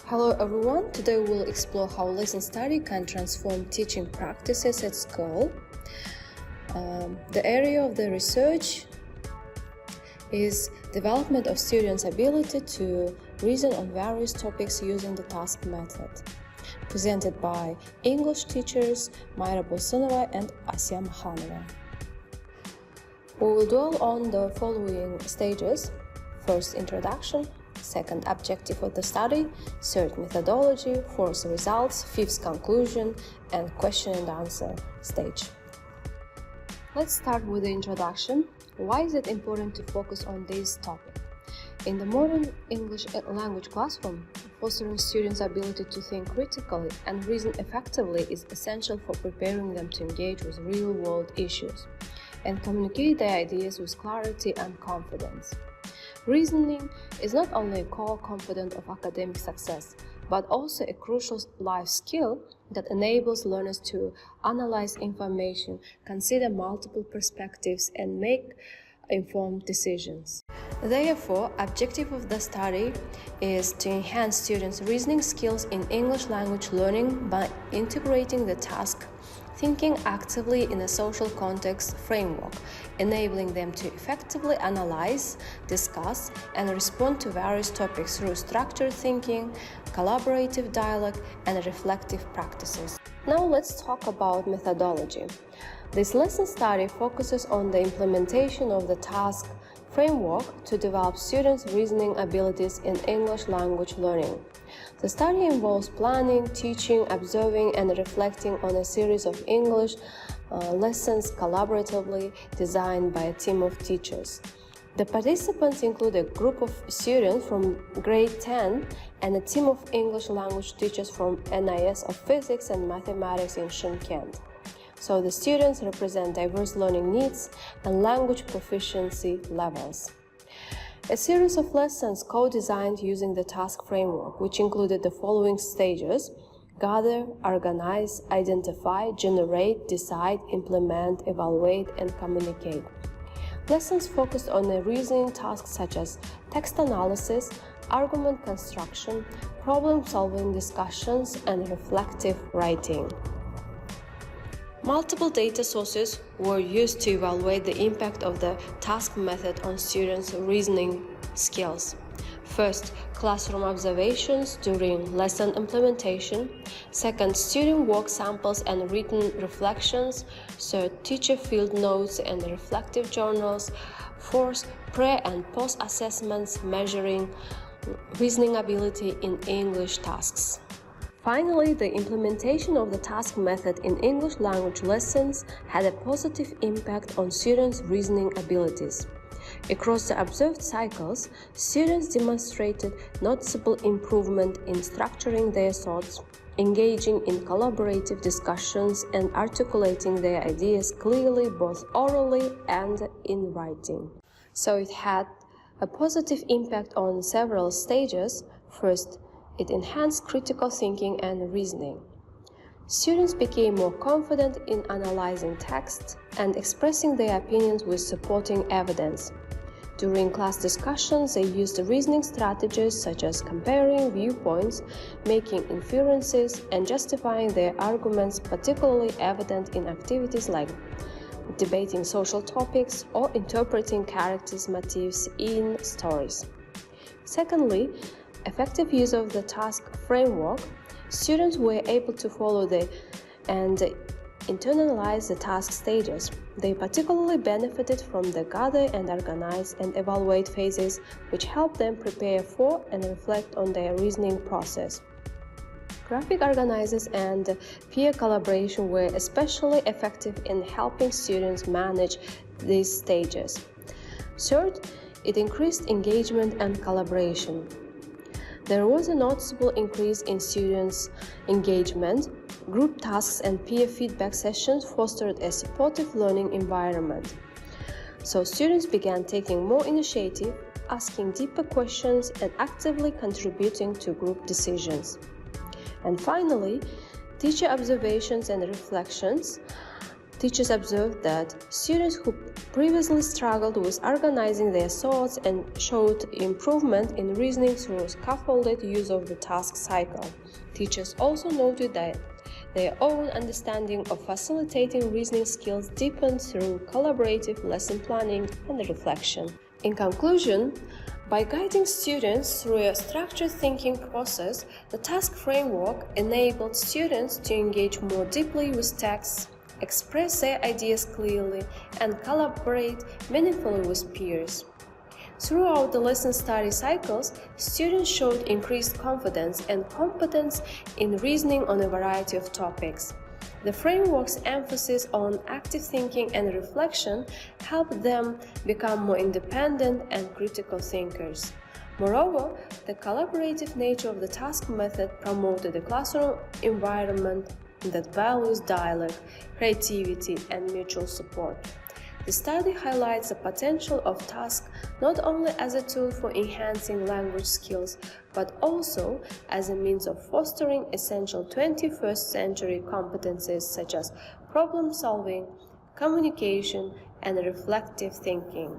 Hello everyone, today we'll explore how lesson study can transform teaching practices at school. The area of the research is development of students' ability to reason on various topics using the TASC method, presented by English teachers Mayra Bolsunova and Asya Mahanova. We will dwell on the following stages: first, introduction; second, objective of the study; third, methodology; fourth, results; fifth, conclusion; and question and answer stage. Let's start with the introduction. Why is it important to focus on this topic? In the modern English language classroom, fostering students' ability to think critically and reason effectively is essential for preparing them to engage with real-world issues and communicate their ideas with clarity and confidence. Reasoning is not only a core component of academic success, but also a crucial life skill that enables learners to analyze information, consider multiple perspectives, and make informed decisions. Therefore, objective of the study is to enhance students' reasoning skills in English language learning by integrating the task thinking actively in a social context framework, enabling them to effectively analyze, discuss, and respond to various topics through structured thinking, collaborative dialogue, and reflective practices. Now let's talk about methodology. This lesson study focuses on the implementation of the TASC framework to develop students' reasoning abilities in English language learning. The study involves planning, teaching, observing, and reflecting on a series of English lessons collaboratively designed by a team of teachers. The participants include a group of students from grade 10 and a team of English language teachers from NIS of Physics and Mathematics in Shymkent. So the students represent diverse learning needs and language proficiency levels. A series of lessons co-designed using the TASC framework, which included the following stages: gather, organize, identify, generate, decide, implement, evaluate, and communicate. Lessons focused on a reasoning tasks such as text analysis, argument construction, problem-solving discussions, and reflective writing. Multiple data sources were used to evaluate the impact of the TASC method on students' reasoning skills. First, classroom observations during lesson implementation. Second, student work samples and written reflections. Third, teacher field notes and reflective journals. Fourth, pre- and post-assessments measuring reasoning ability in English tasks. Finally, the implementation of the TASC method in English language lessons had a positive impact on students' reasoning abilities. Across the observed cycles, students demonstrated noticeable improvement in structuring their thoughts, engaging in collaborative discussions, and articulating their ideas clearly both orally and in writing. So it had a positive impact on several stages. First, it enhanced critical thinking and reasoning. Students became more confident in analyzing text and expressing their opinions with supporting evidence. During class discussions, they used reasoning strategies such as comparing viewpoints, making inferences, and justifying their arguments, particularly evident in activities like debating social topics or interpreting characters' motifs in stories. Secondly, effective use of the TASC framework. Students were able to follow and internalize the task stages. They particularly benefited from the gather and organize and evaluate phases, which helped them prepare for and reflect on their reasoning process. Graphic organizers and peer collaboration were especially effective in helping students manage these stages. Third, it increased engagement and collaboration. There was a noticeable increase in students' engagement. Group tasks and peer feedback sessions fostered a supportive learning environment. So students began taking more initiative, asking deeper questions, and actively contributing to group decisions. And finally, teacher observations and reflections. Teachers observed that students who previously struggled with organizing their thoughts and showed improvement in reasoning through scaffolded use of the task cycle. Teachers also noted that their own understanding of facilitating reasoning skills deepened through collaborative lesson planning and reflection. In conclusion, by guiding students through a structured thinking process, the TASC framework enabled students to engage more deeply with texts, express their ideas clearly, and collaborate meaningfully with peers. Throughout the lesson study cycles, students showed increased confidence and competence in reasoning on a variety of topics. The framework's emphasis on active thinking and reflection helped them become more independent and critical thinkers. Moreover, the collaborative nature of the TASC method promoted a classroom environment that values dialogue, creativity, and mutual support. The study highlights the potential of TASC not only as a tool for enhancing language skills, but also as a means of fostering essential 21st century competencies such as problem solving, communication, and reflective thinking.